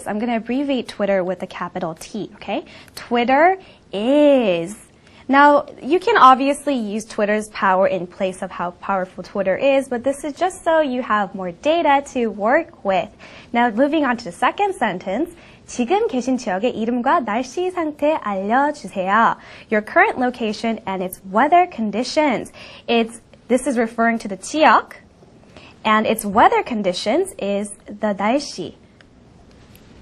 I'm going to abbreviate Twitter with a capital T, okay? Twitter is. Now, you can obviously use Twitter's power in place of how powerful Twitter is, but this is just so you have more data to work with. Now, moving on to the second sentence. 지금 계신 지역의 이름과 날씨 상태 알려주세요. Your current location and its weather conditions. This is referring to the 지역, and its weather conditions is the 날씨.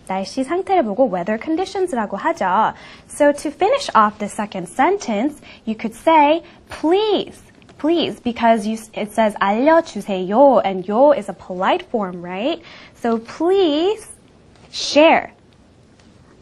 날씨 상태를 보고 weather conditions라고 하죠. So to finish off the second sentence, you could say please, because it says 알려주세요, and 요 is a polite form, right? So please share.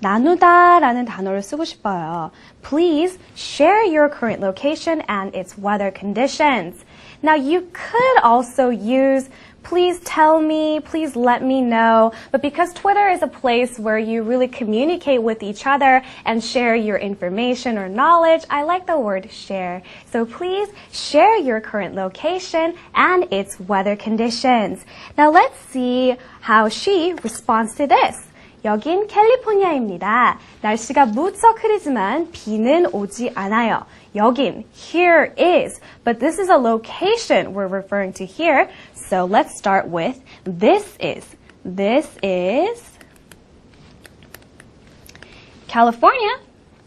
나누다라는 단어를 쓰고 싶어요. Please share your current location and its weather conditions. Now you could also use please tell me, please let me know. But because Twitter is a place where you really communicate with each other and share your information or knowledge, I like the word share. So please share your current location and its weather conditions. Now let's see how she responds to this. 여긴 캘리포니아입니다. 날씨가 무척 흐리지만 비는 오지 않아요. 여긴, here is, but this is a location we're referring to here. So let's start with this is. This is California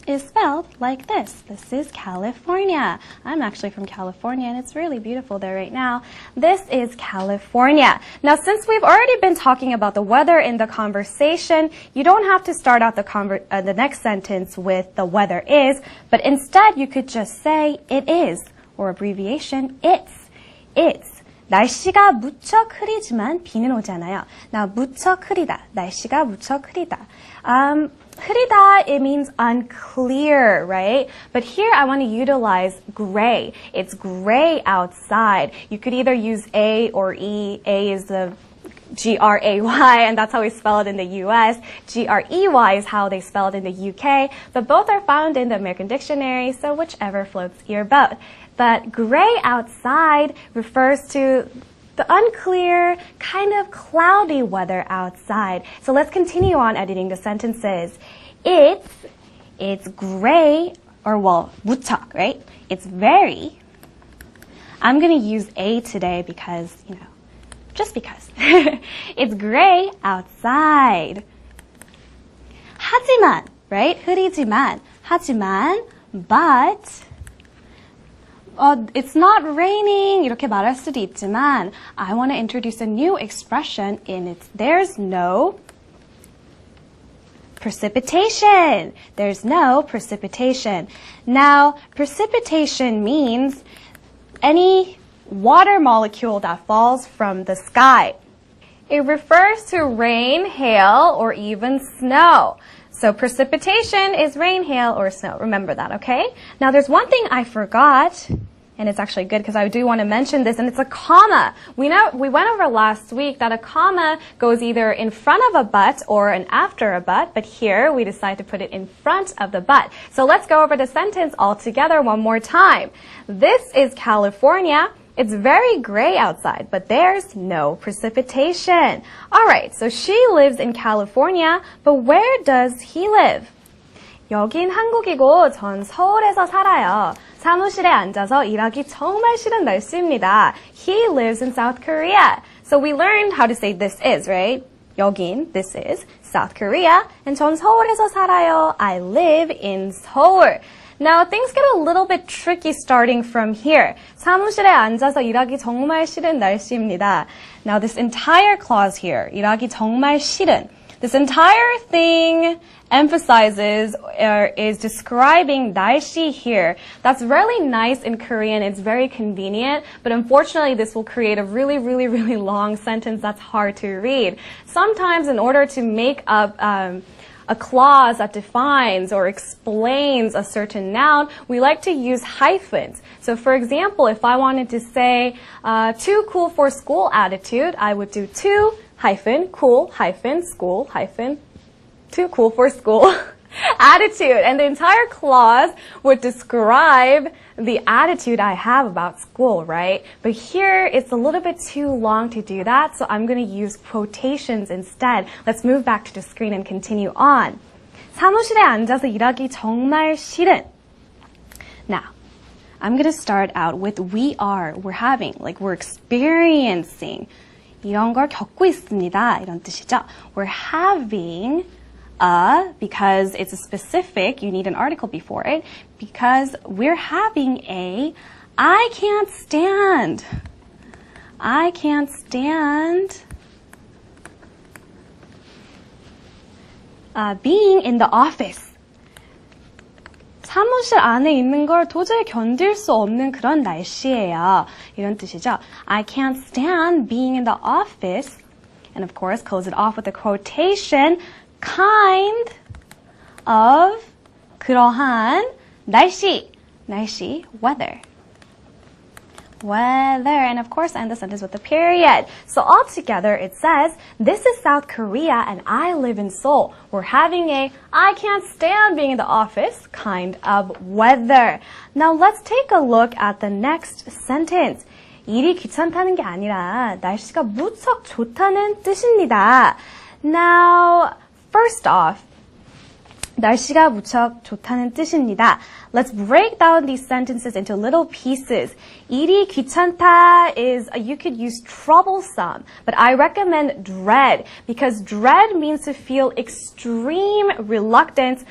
is spelled like this. This is California. I'm actually from California and it's really beautiful there right now. This is California. Now, since we've already been talking about the weather in the conversation, you don't have to start out the next sentence with the weather is, but instead you could just say it is, or abbreviation it's. 날씨가 무척 흐리지만 비는 오지 않아요. Now, 무척 흐리다. 날씨가 무척 흐리다. 흐리다, it means unclear, right? But here I want to utilize gray. It's gray outside. You could either use A or E. A is the G-R-A-Y, and that's how we spell it in the U.S. G-R-E-Y is how they spell it in the U.K. But both are found in the American dictionary, so whichever floats your boat. But gray outside refers to the unclear, kind of cloudy weather outside. So let's continue on editing the sentences. It's gray, or well, 무척, right? It's very. I'm going to use A today because, just because. It's gray outside. 하지만, right? 흐리지만, 하지만, but it's not raining. 이렇게 말할 수도 있지만 I want to introduce a new expression in it. There's no precipitation. There's no precipitation. Now, precipitation means any water molecule that falls from the sky. It refers to rain, hail, or even snow. So precipitation is rain, hail, or snow. Remember that, okay? Now there's one thing I forgot, and it's actually good because I do want to mention this, and it's a comma. We went over last week that a comma goes either in front of a but or an after a but, but here we decide to put it in front of the but. So let's go over the sentence all together one more time. This is California. It's very gray outside, but there's no precipitation. All right, so she lives in California, but where does he live? 여긴 한국이고 전 서울에서 살아요. 사무실에 앉아서 일하기 정말 싫은 날씨입니다. He lives in South Korea. So we learned how to say this is, right? 여긴, this is, South Korea. And 전 서울에서 살아요. I live in Seoul. Now, things get a little bit tricky starting from here. 사무실에 앉아서 일하기 정말 싫은 날씨입니다. Now, this entire clause here, 일하기 정말 싫은, this entire thing emphasizes or is describing 날씨 here. That's really nice in Korean. It's very convenient, but unfortunately, this will create a really, really, really long sentence that's hard to read. Sometimes, in order to make up a clause that defines or explains a certain noun, we like to use hyphens. So for example, if I wanted to say too cool for school attitude, I would do too hyphen cool hyphen school hyphen too cool for school attitude. And the entire clause would describe the attitude I have about school, right? But here, it's a little bit too long to do that, so I'm going to use quotations instead. Let's move back to the screen and continue on. 사무실에 앉아서 일하기 정말 싫은. Now, I'm going to start out with we are, we're having, like we're experiencing. 이런 걸 겪고 있습니다. 이런 뜻이죠. We're having a, because it's a specific, you need an article before it, because we're having a, I can't stand being in the office. 사무실 안에 있는 걸 도저히 견딜 수 없는 그런 날씨예요. 이런 뜻이죠. I can't stand being in the office. And of course, close it off with a quotation. Kind of 그러한 날씨, weather. And of course, end the sentence with a period. So altogether, it says, this is South Korea and I live in Seoul. We're having a, I can't stand being in the office kind of weather. Now let's take a look at the next sentence. 일이 귀찮다는 게 아니라 날씨가 무척 좋다는 뜻입니다. Now, first off, 날씨가 무척 좋다는 뜻입니다. Let's break down these sentences into little pieces. 일이 귀찮다 is, you could use troublesome, but I recommend dread because dread means to feel extreme reluctance